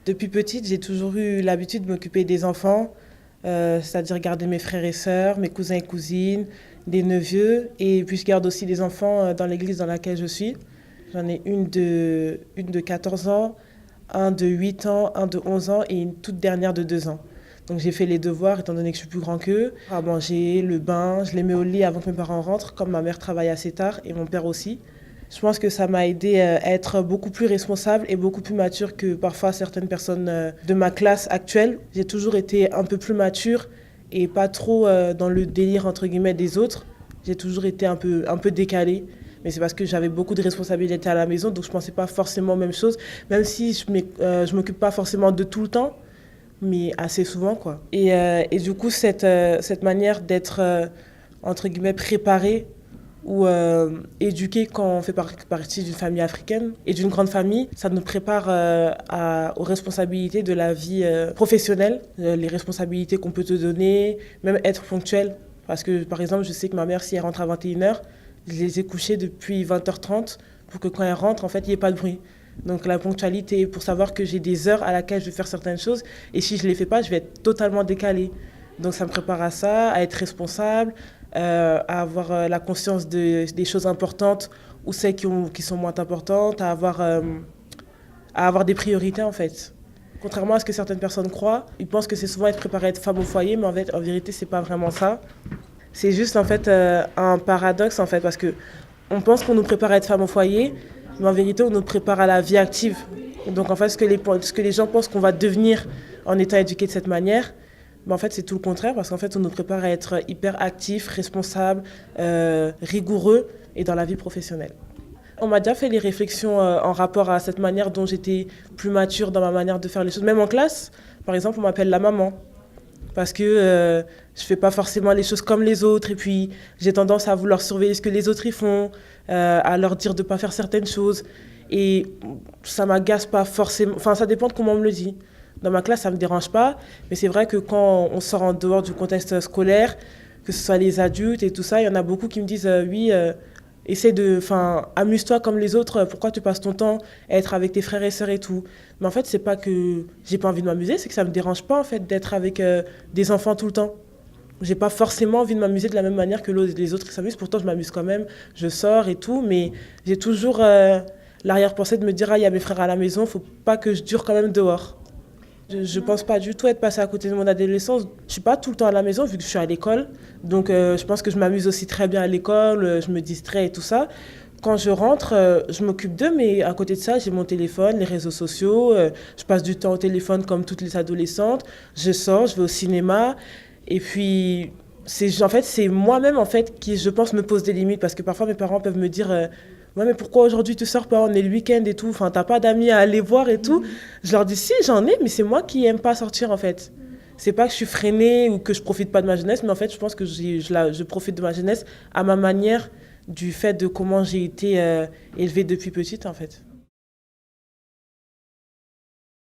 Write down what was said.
Depuis petite, j'ai toujours eu l'habitude de m'occuper des enfants, c'est-à-dire garder mes frères et sœurs, mes cousins et cousines, des neveux. Et puis je garde aussi des enfants dans l'église dans laquelle je suis. J'en ai une de 14 ans, un de 8 ans, un de 11 ans et une toute dernière de 2 ans. Donc j'ai fait les devoirs étant donné que je suis plus grand qu'eux. À manger, le bain, je les mets au lit avant que mes parents rentrent, comme ma mère travaille assez tard et mon père aussi. Je pense que ça m'a aidé à être beaucoup plus responsable et beaucoup plus mature que parfois certaines personnes de ma classe actuelle. J'ai toujours été un peu plus mature et pas trop dans le délire entre guillemets des autres. J'ai toujours été un peu décalée. Mais c'est parce que j'avais beaucoup de responsabilités à la maison, donc je ne pensais pas forcément aux mêmes choses, même si je m'occupe pas forcément de tout le temps, mais assez souvent, quoi. Et du coup, cette manière d'être, entre guillemets, préparée ou éduquée quand on fait partie d'une famille africaine et d'une grande famille, ça nous prépare aux responsabilités de la vie professionnelle, les responsabilités qu'on peut te donner, même être ponctuel. Parce que, par exemple, je sais que ma mère, si elle rentre à 21h, je les ai couchés depuis 20h30 pour que quand elle rentre, en fait, il n'y ait pas de bruit. Donc la ponctualité, pour savoir que j'ai des heures à laquelle je vais faire certaines choses, et si je ne les fais pas, je vais être totalement décalée. Donc ça me prépare à ça, à être responsable, à avoir la conscience des choses importantes ou celles qui sont moins importantes, à avoir des priorités en fait. Contrairement à ce que certaines personnes croient, ils pensent que c'est souvent être préparé à être femme au foyer, mais en vérité, c'est pas vraiment ça. C'est juste en fait un paradoxe en fait, parce que on pense qu'on nous prépare à être femme au foyer, mais en vérité, on nous prépare à la vie active. Et donc, en fait, ce que les gens pensent qu'on va devenir en étant éduqué de cette manière, mais en fait, c'est tout le contraire, parce qu'en fait, on nous prépare à être hyper actif, responsable, rigoureux et dans la vie professionnelle. On m'a déjà fait des réflexions en rapport à cette manière dont j'étais plus mature dans ma manière de faire les choses. Même en classe, par exemple, on m'appelle la maman parce que je fais pas forcément les choses comme les autres et puis j'ai tendance à vouloir surveiller ce que les autres y font, à leur dire de pas faire certaines choses et ça m'agace pas forcément, enfin ça dépend de comment on me le dit. Dans ma classe, ça me dérange pas, mais c'est vrai que quand on sort en dehors du contexte scolaire, que ce soit les adultes et tout ça, il y en a beaucoup qui me disent oui, enfin, amuse-toi comme les autres, pourquoi tu passes ton temps à être avec tes frères et sœurs et tout. Mais en fait, c'est pas que j'ai pas envie de m'amuser, c'est que ça me dérange pas en fait d'être avec des enfants tout le temps. J'ai pas forcément envie de m'amuser de la même manière que les autres qui s'amusent, pourtant je m'amuse quand même, je sors et tout, mais j'ai toujours l'arrière-pensée de me dire, ah, il y a mes frères à la maison, faut pas que je dure quand même dehors. Je pense pas du tout être passée à côté de mon adolescence. Je suis pas tout le temps à la maison vu que je suis à l'école. Donc je pense que je m'amuse aussi très bien à l'école, je me distrais et tout ça. Quand je rentre, je m'occupe d'eux, mais à côté de ça, j'ai mon téléphone, les réseaux sociaux. Je passe du temps au téléphone comme toutes les adolescentes. Je sors, je vais au cinéma. Et puis, c'est moi-même en fait qui, je pense, me pose des limites parce que parfois mes parents peuvent me dire ouais, mais pourquoi aujourd'hui tu sors pas, on est le week-end et tout, enfin t'as pas d'amis à aller voir et tout. Je leur dis si, j'en ai, mais c'est moi qui aime pas sortir en fait. C'est pas que je suis freinée ou que je profite pas de ma jeunesse, mais en fait je pense que je profite de ma jeunesse à ma manière, du fait de comment j'ai été élevée depuis petite en fait.